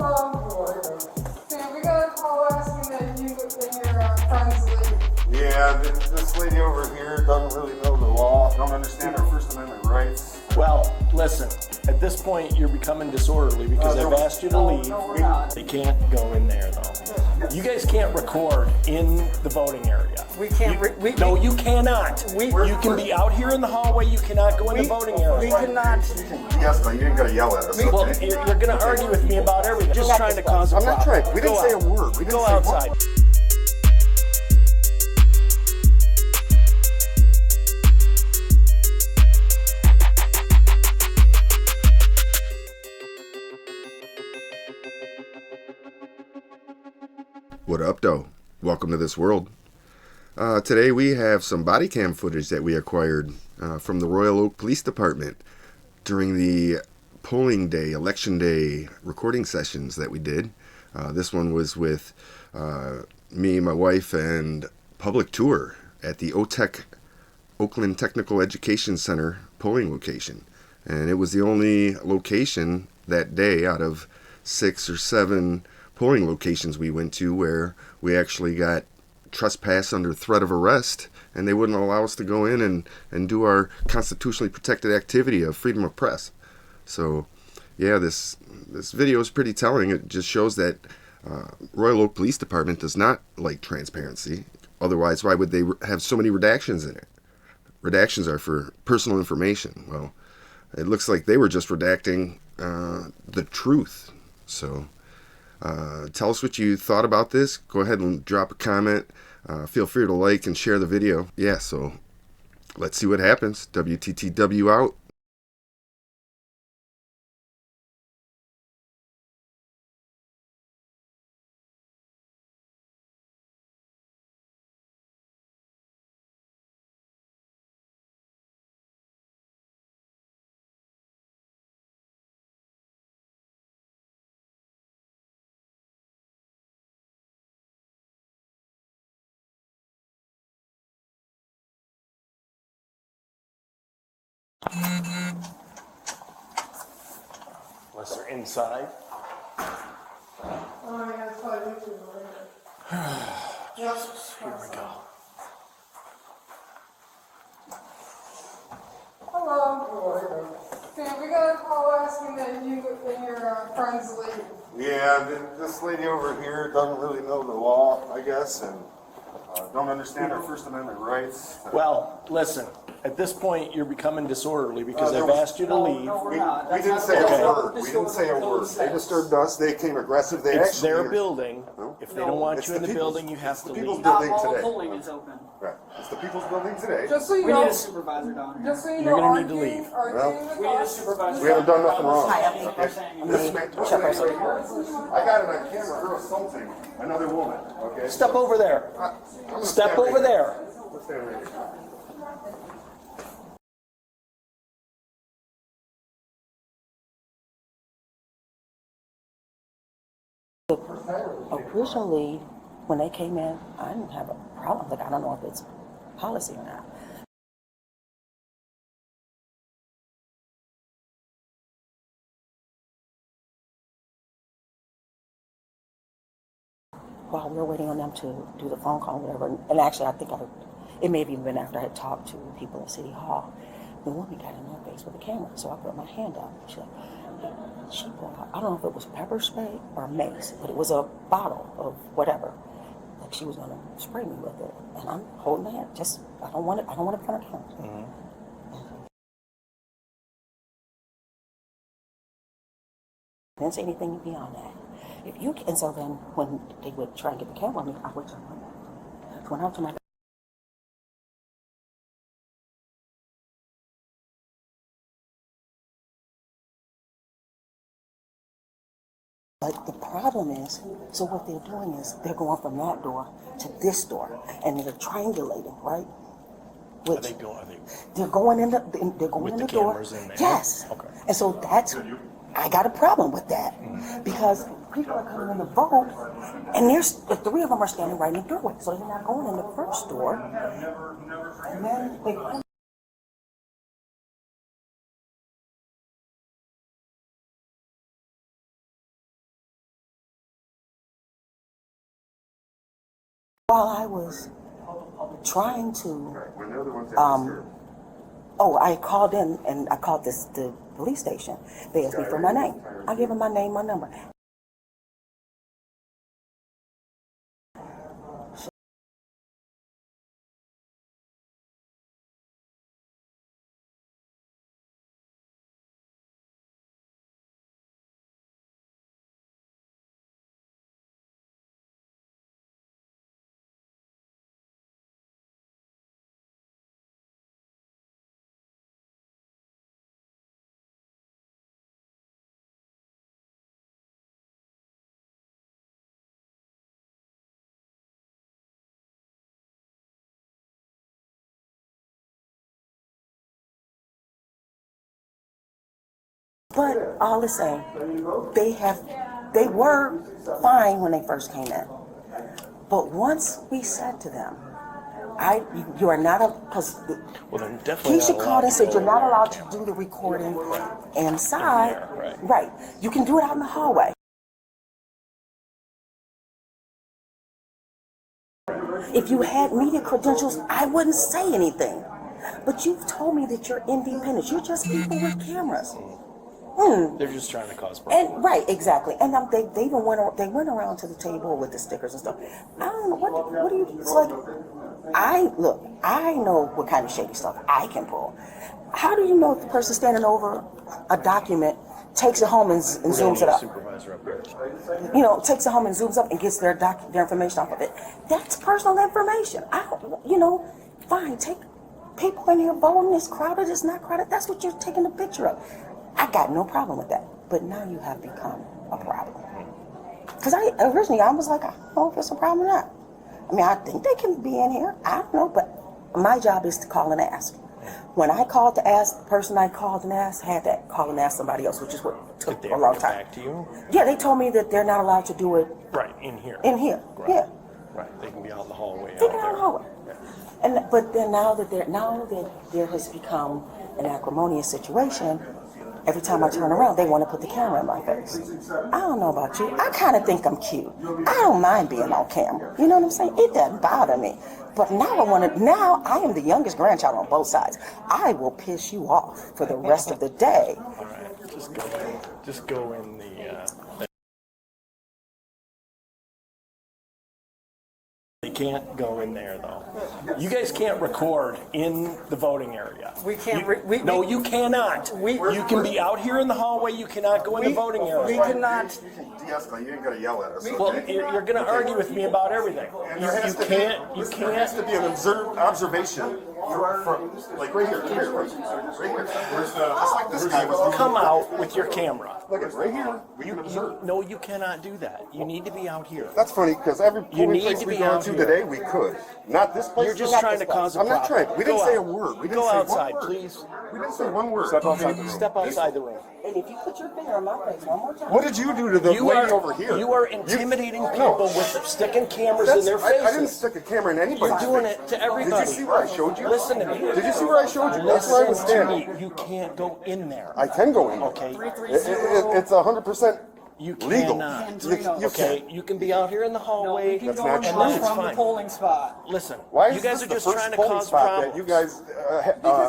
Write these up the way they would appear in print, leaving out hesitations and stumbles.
Sam, we got a call asking that you and your friends leave. Yeah, this lady over here doesn't really know the law, don't understand her First Amendment rights. Well, listen, at this point you're becoming disorderly because I've asked you to leave. They can't go in there though. You guys can't record in the voting area. We can't. No, you cannot. You can be out here in the hallway. You cannot go in the voting area. We cannot. Yes, but you ain't gonna yell at us. Well, Okay? you're going to argue with me about everything. Just trying to cause a I'm problem. not trying. We didn't say a word. We didn't Go say outside. What? What up, though? Welcome to this world. Today we have some body cam footage that we acquired from the Royal Oak Police Department during the polling day, election day recording sessions that we did. This one was with me, my wife, and public tour at the OTEC Oakland Technical Education Center polling location. And it was the only location that day out of 6 or 7 polling locations we went to where we actually got trespass under threat of arrest, and they wouldn't allow us to go in and do our constitutionally protected activity of freedom of press. So yeah, this video is pretty telling. It just shows that Royal Oak Police Department does not like transparency. Otherwise, why would they have so many redactions in it? Redactions are for personal information. Well, it looks like they were just redacting the truth. So tell us what you thought about this. Go ahead and drop a comment. Feel free to like and share the video. Yeah, so let's see what happens. WTTW out. Unless they're inside. Oh, I gotta tell YouTube later. Yep. Here we go. Hello. Sam, we got a call asking that you and your friends leave. Yeah, this lady over here doesn't really know the law, I guess, and don't understand her First Amendment rights. Well, listen, at this point you're becoming disorderly because I've asked you to leave. We didn't say a word. We didn't say a word. They disturbed us. They came aggressive. They It's actually their building. No. If they don't want It's you in the the people's- building, you have it's to the people's leave. building Not all today. polling is open. Right. It's the people's building today. Just so you We know, need a supervisor down here. just so you You're know, gonna need to leave. arguing with We need a us. supervisor. We haven't done nothing wrong. Hi, I'm Okay. This man, I got it on camera. Her assaulting another woman. Okay. Step over there. I'm gonna Step stand over right here. there. Let's stand right here. Originally, when they came in, I didn't have a problem. Like, I don't know if it's policy or not. While we were waiting on them to do the phone call, whatever, and actually, it may have even been after I had talked to people at City Hall. The woman got in my face with a camera, so I put my hand up. She brought out, I don't know if it was pepper spray or mace, but it was a bottle of whatever. Like she was gonna spray me with it, and I'm holding my hand. I don't want it in front of camera. Didn't say anything beyond that. And so then when they would try and get the camera on me, I would turn my back. When I turn my back, but the problem is, so what they're doing is they're going from that door to this door, and they're triangulating, right? Which they're going in the door. cameras in there? Yes. Okay. And so I got a problem with that because people are coming in to vote, and the 3 of them are standing right in the doorway, so they're not going in the first door. And then they While I was trying to, I called in and I called the police station. They asked me for my name. I gave them my name, my number. But all the same, they were fine when they first came in. But once we said to them, you are not because then definitely Keisha called and said you're not allowed to do the recording inside. Right. You can do it out in the hallway. If you had media credentials, I wouldn't say anything. But you've told me that you're independent. You're just people with cameras. They're just trying to cause problems. And right, exactly. And they even went around to the table with the stickers and stuff. I don't know what do you? It's like I know what kind of shady stuff I can pull. How do you know if the person standing over a document takes it home and zooms it up? Supervisor up there. You know, takes it home and zooms up and gets their information off of it. That's personal information. Fine, take people in here voting. It's crowded, it's not crowded. That's what you're taking a picture of. I got no problem with that. But now you have become a problem. Because originally I was like, I don't know if it's a problem or not. I mean, I think they can be in here. I don't know, but my job is to call and ask. When I called to ask, the person I called and asked had to call and ask somebody else, which is what took a long time. Back to you? Yeah, they told me that they're not allowed to do it. Right, in here. In here, right. Yeah. Right, they can be out in the hallway. They can out in the hallway. Yeah. But then now that there has become an acrimonious situation, every time I turn around, they want to put the camera in my face. I don't know about you. I kind of think I'm cute. I don't mind being on camera. You know what I'm saying? It doesn't bother me. But now I am the youngest grandchild on both sides. I will piss you off for the rest of the day. All right, just go in the... They can't go in there, though. You guys can't record in the voting area. We can't. No, you cannot. You can be out here in the hallway. You cannot go in the voting area. We cannot. You can de-escalate. You ain't got to yell at us. Well, you're going to argue with me about everything. You can't. There has to be an observation from like right here. Right here. Just like this guy was doing. Come out with your camera. Look, it's right here. We can observe. No, you cannot do that. You need to be out here. That's funny because every polling place we go to today, we could. Not this place. You're just trying to cause a problem. I'm not trying. We didn't say a word. We didn't go say outside, one word. please. We didn't say one word. Step outside the room. Step outside the room. And if you put your finger on my face one more time. What did you do to the lady over here? You are intimidating people with sticking cameras in their faces. I didn't stick a camera in anybody's face. You're doing it to everybody. Did you see where I showed you? Listen to me. Did you see where I showed you? That's where I was Listen to standing. me. You can't go in there. I can go in. Okay. It's 100% You legal. cannot. Handrinos. Okay, you can be out here in the hallway. You can That's go not in true. from the polling spot. Listen, Why you is guys this are the just first trying to polling cause spot problems. that you guys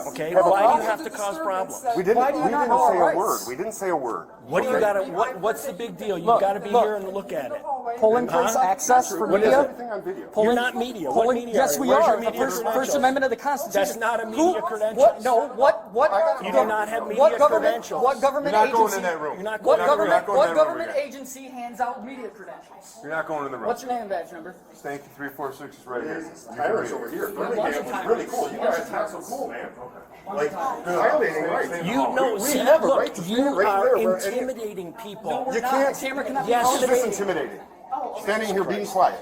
Okay, have a why do problem? you have to cause problems? We didn't. Why do you We not didn't know our say a rights? word. We didn't say a word. What do you got to? What's the big deal? You got to be look. here and look at it. Polling place access for What is media. it? Everything on video. You're not media. What Polling, media? yes, are you? we Where's your are. The media First credentials? Amendment of the Constitution. That's not a media credentials. What? No. What? You do not have media What government? credentials. What government You're not agency? going in that room. You're not What going government? not going What in that room government again. agency hands out media credentials? You're not going in the room. What's your name and badge number? Stanky 346 is right here. Tyrants over here. Birmingham was really cool. You guys not so cool, man. Like violating rights. You know, we see, have a look, right to you stand right are there where any- intimidating people. You can't. The camera cannot Yes, be Does this intimidate? Standing here being quiet.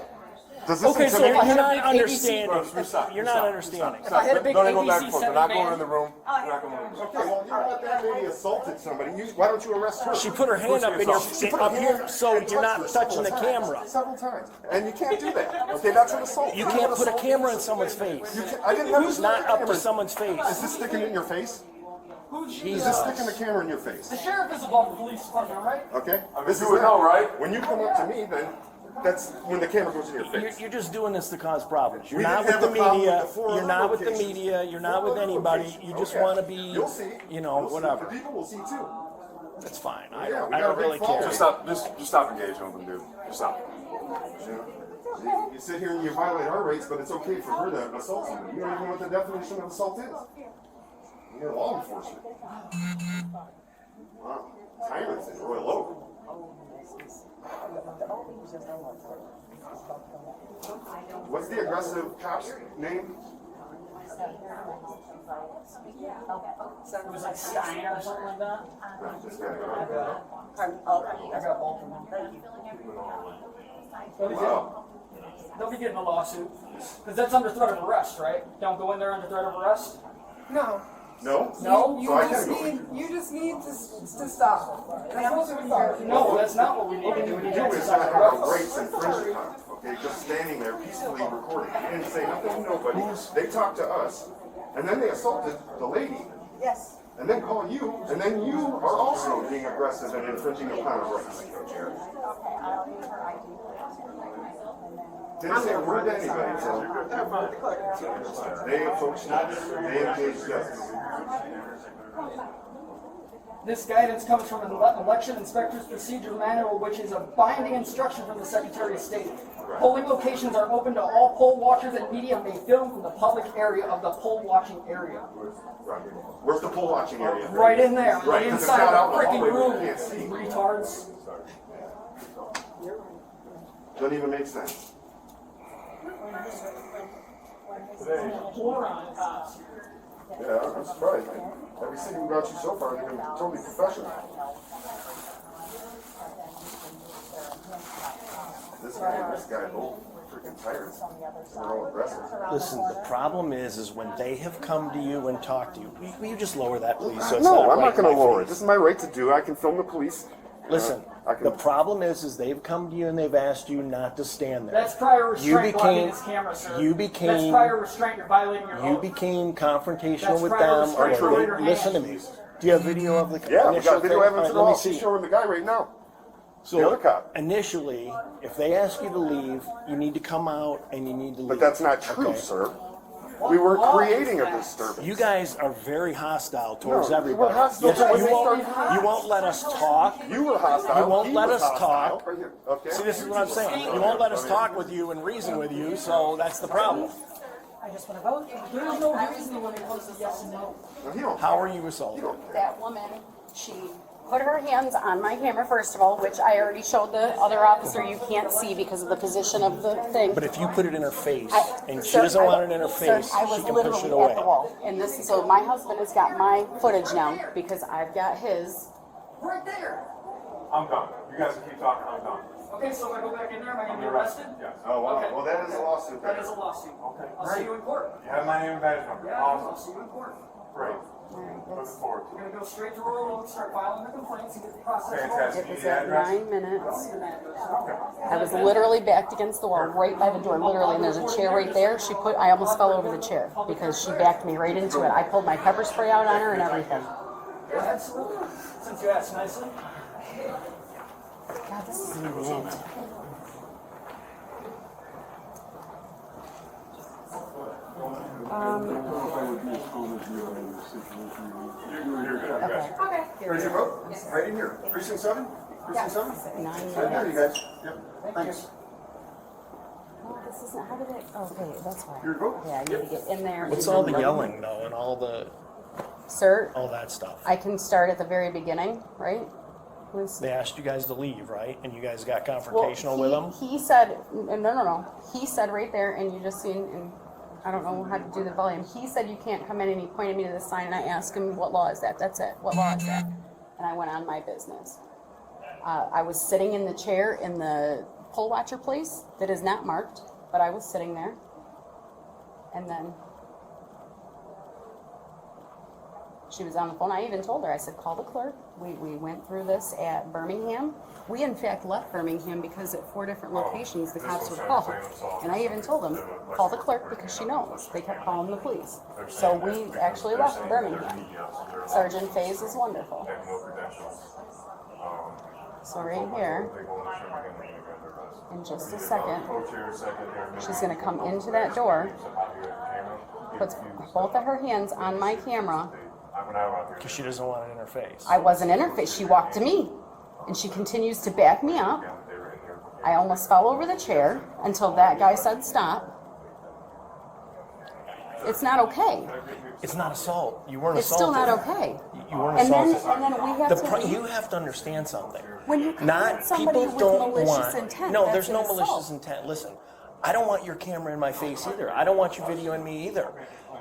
Does this Okay, so intimidate? you're not ABC understanding. You're not understanding. If I had a big Don't even go back ABC and forth. We're Senate not going man. in the room. We're not going in the room. Okay, well, you let that lady assaulted somebody. Why don't you arrest her? She put her hand up in your up here, so you're not touching the camera. Several times, and you can't do that. Okay, that's an assault. You can't put a camera in someone's face. I didn't have It's not up to someone's face. Is this sticking in your face? Is Jesus. this sticking the camera in your face? The sheriff is above the police department, right? Okay. This is it now, right? When you come up to me, then That's when the camera goes in your face. You're just doing this to cause problems. You're We not didn't with the have a problem media. with the 4 You're other not with the locations. media. You're not 4 with other anybody. locations. You just Okay. want to be, You'll see. you know, You'll see. whatever. The people will see too. That's fine. I Yeah, don't, we I got don't a big really phone. care. Just stop engaging with them, dude. Just stop. You sit here and you violate our rights, but it's okay for her to assault somebody. You don't even know what the definition of assault is. You're law enforcement. Wow. Tyrants in Royal Oak. What's the aggressive cop's name? It was like Stein or something like that. This guy. I got both of them. Thank you. Wow. They'll be getting a lawsuit. Because that's under threat of arrest, right? Don't go in there under threat of arrest? No. No? No? You So I just can go. need, you just need to stop. That's what we are. No, that's not what we need What to you do. We do need to is exercise not our have a rights. rights infringement on it, okay? Just standing there peacefully recording. They didn't say nothing to nobody. They talked to us, and then they assaulted the lady, Yes. and then call you, and then you are also being aggressive and infringing upon our rights. Didn't say a word to anybody, so they approached us, they engaged us. This guidance comes from an election inspector's procedure manual, which is a binding instruction from the Secretary of State. Polling locations are open to all poll watchers, and media may film from the public area of the poll watching area. Where's the poll watching area? Right in there, Right, right 'cause it's inside not out the in the freaking hallway where room. you can't see. Retards. Doesn't even make sense. Moron cops. Yeah, I'm surprised, man. Every city we got you so far, they've been totally professional. This guy, both freaking tyrants. They're all aggressive. Listen, the problem is when they have come to you and talked to you. Will you just lower that, please? So it's No, I'm right not going in to my lower it. face? This is my right to do. I can film the police. Listen, I can- the problem is they've come to you and they've asked you not to stand there. That's prior You restraint blocking became, this camera, sir. you That's became, prior restraint. You're violating your you oath. became confrontational That's with prior them. Or restraint. they, Your listen to me. hands. Do you have video of the Yeah, we initial got video thing? evidence All of right, all. let me She's see. showing the guy right now. So the other cop. initially, if they ask you to leave, you need to come out and you need to leave. But that's not true, Okay. sir. We were creating a disturbance. You guys are very hostile towards No, everybody. we're hostile Yes, towards you won't, everybody. you won't let us talk. You were hostile. You won't He let was us hostile. talk. Right here. Okay. See, this is what I'm saying. You won't let us talk with you and reason with you, so that's the problem. I just want to vote. There's no reasoning when it comes to yes and no. No, he don't. How are you assaulted? That woman, she put her hands on my camera, first of all, which I already showed the other officer you can't see because of the position of the thing. But if you put it in her face and she Sir, doesn't want it in her sir, face, I she was can literally push it at away. the wall. And this, so my husband has got my footage now because I've got his. Right there. I'm done. You guys can keep talking. I'm done. Okay, so if I go back in there, am I going to be arrested? Yes. Oh, wow. Okay. Well, that is a lawsuit. That is a lawsuit. Okay. I'll see you in court. You have my name and badge number. Yeah, I'll Awesome. see you in court. Great. Looking forward to We're it. going to go straight to Royal Oak, start filing the complaints and get the process rolling. Fantastic. It was The at address? 9 minutes. Okay. I was literally backed against the wall, right by the door, literally, and there's a chair right there. I almost fell over the chair because she backed me right into it. I pulled my pepper spray out on her and everything. Absolutely. Since you asked nicely. God, this is mint. You're good. I got you. Okay. Where's your vote? Right in here. Precinct 7? Precinct 7? 9 Right there, you minutes. guys. Yep. Thanks. No, this isn't, how did it, okay, that's why. Your vote? Yeah, I need to get in there. What's and all the then- yelling though and all Sir, that stuff? I can start at the very beginning, right? They asked you guys to leave, right? And you guys got Well, confrontational with them? He said, no. He said right there, and you just seen, and I don't know how to do the volume. He said you can't come in, and he pointed me to the sign, and I asked him, what law is that? That's it. What law is that? And I went on my business. I was sitting in the chair in the poll watcher place that is not marked, but I was sitting there. And then she was on the phone. I even told her, I said, call the clerk. We went through this at Birmingham. We, in fact, left Birmingham because at 4 different locations the cops would call. And I even told them, call the clerk because she knows. They kept calling the police. So we actually left Birmingham. Sergeant Faze is wonderful. They have no credentials. So right here, in just a second, she's gonna come into that door, puts both of her hands on my camera. Because she doesn't want it in her face. I wasn't in her face. She walked to me, and she continues to back me up. I almost fell over the chair until that guy said stop. It's not okay. It's not assault. You weren't It's assaulted. still not okay. You weren't And then, assaulted. and then we have to. You have to understand something. When you come Not at somebody people with don't malicious want. intent, No, that's there's no an malicious assault. intent. Listen, I don't want your camera in my face either. I don't want you videoing me either.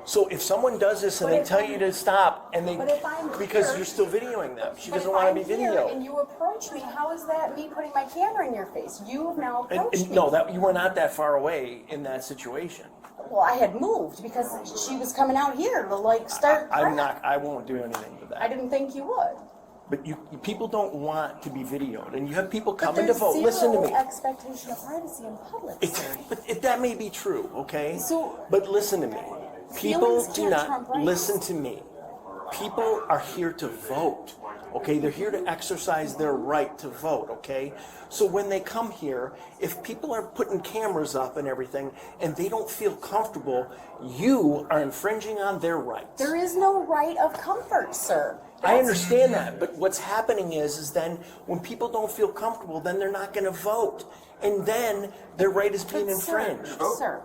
So if someone does this and But they if tell I'm- you to stop and they But if I'm because here- you're still videoing them, she But doesn't if want to I'm be here videoed. and you approach me, how is that me putting my camera in your face? You have now And, approached me. no, that you were not that far away in that situation. Well, I had moved because she was coming out here to like start. I'm not. I won't do anything with that. I didn't think you would. But you people don't want to be videoed, and you have people But coming to there's vote. zero Listen to me. expectation of privacy in public. sir. That may be true, okay? So- but listen to me. People Feelings do can't not trump rights. listen to me. People are here to vote, okay? They're here to exercise their right to vote, okay? So when they come here, if people are putting cameras up and everything, and they don't feel comfortable, you are infringing on their rights. There is no right of comfort, sir. I understand that, but what's happening is then when people don't feel comfortable, then they're not going to vote, and then their right is being infringed. Sir,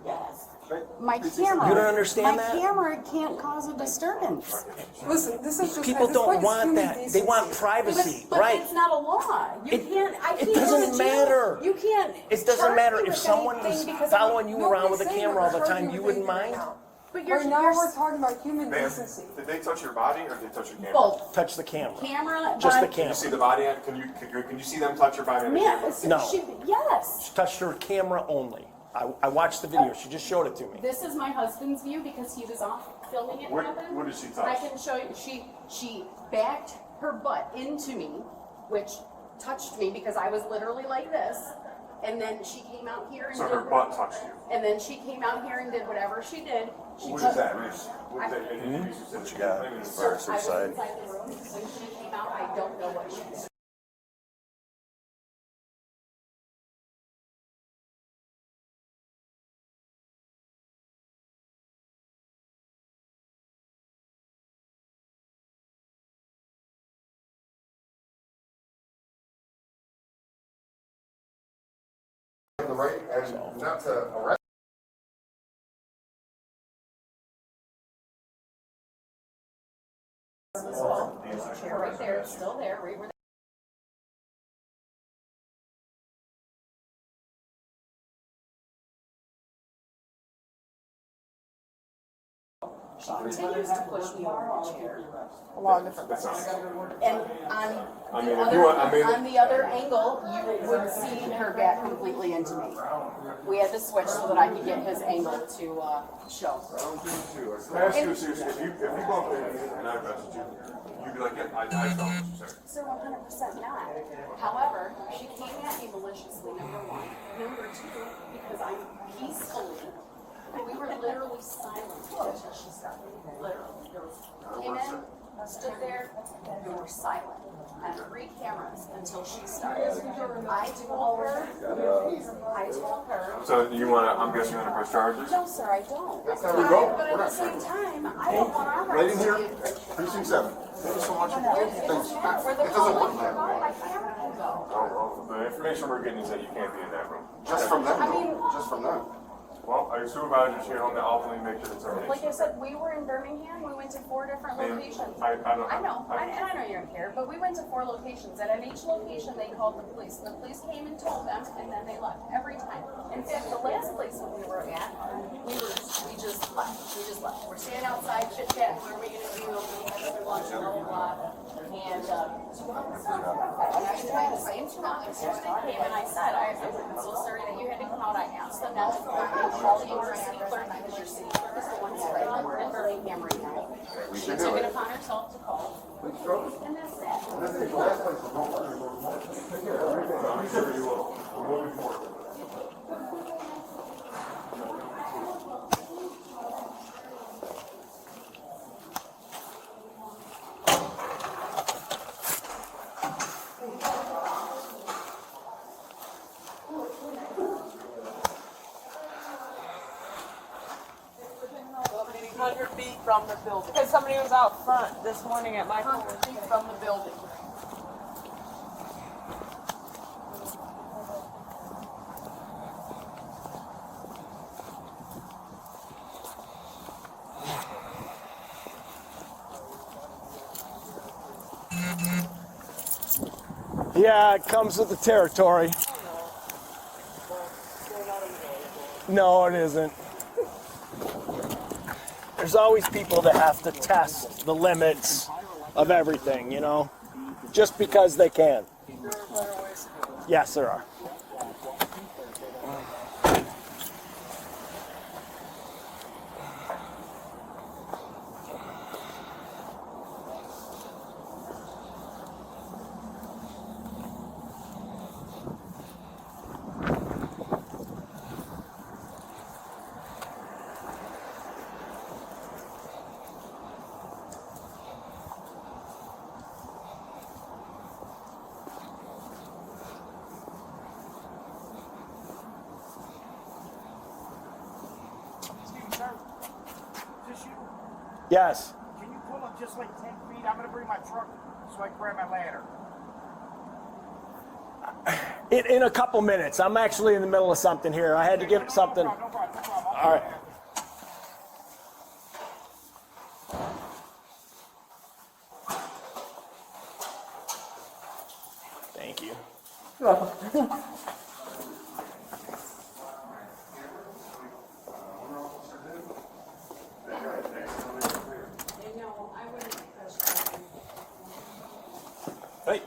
my camera. You don't understand that? My camera can't cause a disturbance. Listen, this is just. People this don't point is want human that. They decency. want privacy, But right? it's not a law. You It- can't. I it can't doesn't go to jail. matter. You can't. It doesn't charge matter me if with someone anything was because following you around with a Nobody's saying camera all the we're time. charging You with wouldn't anything mind? now. But you're, Right now, you're we're talking about human Ma'am, decency. did they touch your body or did they touch your camera? both Touch the camera. camera. Just the body- Can you see camera. the body? Can you see them touch your body on the Yeah, camera? No. yes. She touched her camera only. I watched the video. She just showed it to me. This is my husband's view because he was off filming it. What- happen. what did she touch? I can show you. She backed her butt into me, which touched me because I was literally like this. And then she came out here and So did, her butt touched you. and then she came out here and did whatever she did. She What took- is that? What you got? I was inside the room. When she came out, I don't know what she did. The right and not to arrest. Right there, it's still there. Right where she continues to push me over the chair along the front. And on the other angle, you would see her back completely into me. We had to switch so that I could get his angle to show. Can I ask you seriously? If you go up there and I arrested you, you'd be like, yeah, I felt you, sir. Sir, 100% not. However, she came at me maliciously, number one. Number two, because I'm peacefully, we were literally silent until she started. Literally. Came in, stood there, and we were silent on 3 cameras until she started. I told her. So you want to, I'm guessing you want to press charges? No, sir, I don't. That's how we go. But at the same time, I don't want our Right in rights here, to be infringed. precinct 7. Thank you so much. Thanks. Where the It doesn't public look can go, that my camera can go. Oh, the information we're getting is that you can't be in that room. Just from them, I mean- though. Just from them. Well, our supervisor's here on the ultimately make the determination. Like I said, we were in Birmingham. We went to 4 different Ma'am, locations. I know. I know, and I know you don't care, but we went to 4 locations, and at each location they called the police. The police came and told them, and then they left every time. In fact, the last place that we were at, we just left. We just left. We're standing outside, chit chat. What are we gonna do? We had some lunch, blah blah blah. And I tried the same 2 officers. They came and I said, I'm so sorry that you had to come out. I asked them not to come out and call the city clerk because your city clerk is the one who's right. We're in Birmingham right now. She took it upon herself to call. And that's that. I'm sure you will. We're moving forward. feet from the building. Because somebody was out front this morning at my 100 feet from the building. Yeah, it comes with the territory. No, it isn't. There's always people that have to test the limits of everything, you know, just because they can. Yes, there are. Yes. Can you pull up just like 10 feet? I'm going to bring my truck so I can grab my ladder. In a couple minutes. I'm actually in the middle of something here. I had to give it something. No problem. All right. Thank you. You're welcome. Hey.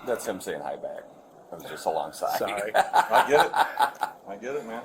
That's him saying hi back. I was just alongside. Sorry. I get it. I get it, man.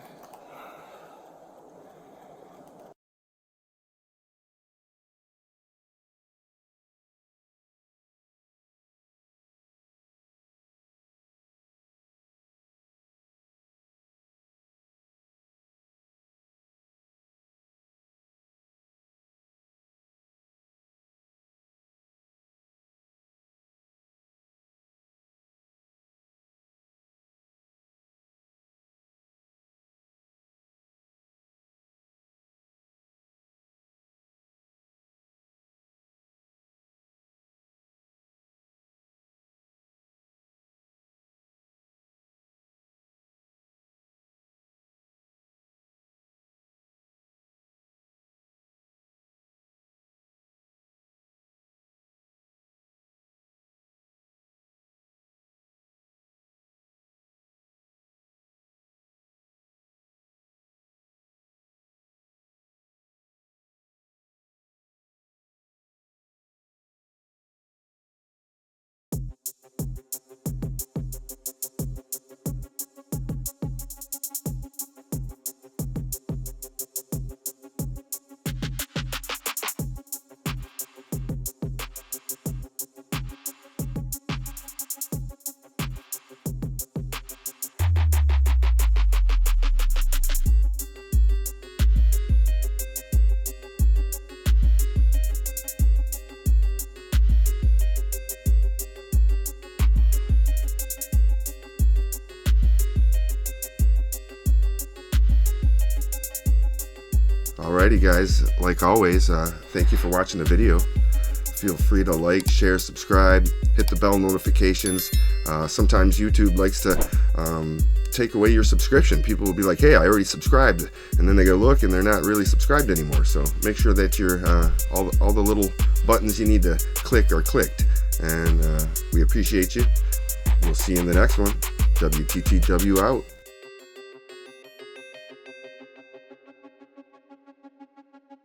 Alrighty guys, like always, thank you for watching the video. Feel free to like, share, subscribe, hit the bell notifications. Sometimes YouTube likes to take away your subscription. People will be like, hey, I already subscribed, and then they go look and they're not really subscribed anymore. So make sure that you're all the little buttons you need to click are clicked, and we appreciate you. We'll see you in the next one. WTTW out.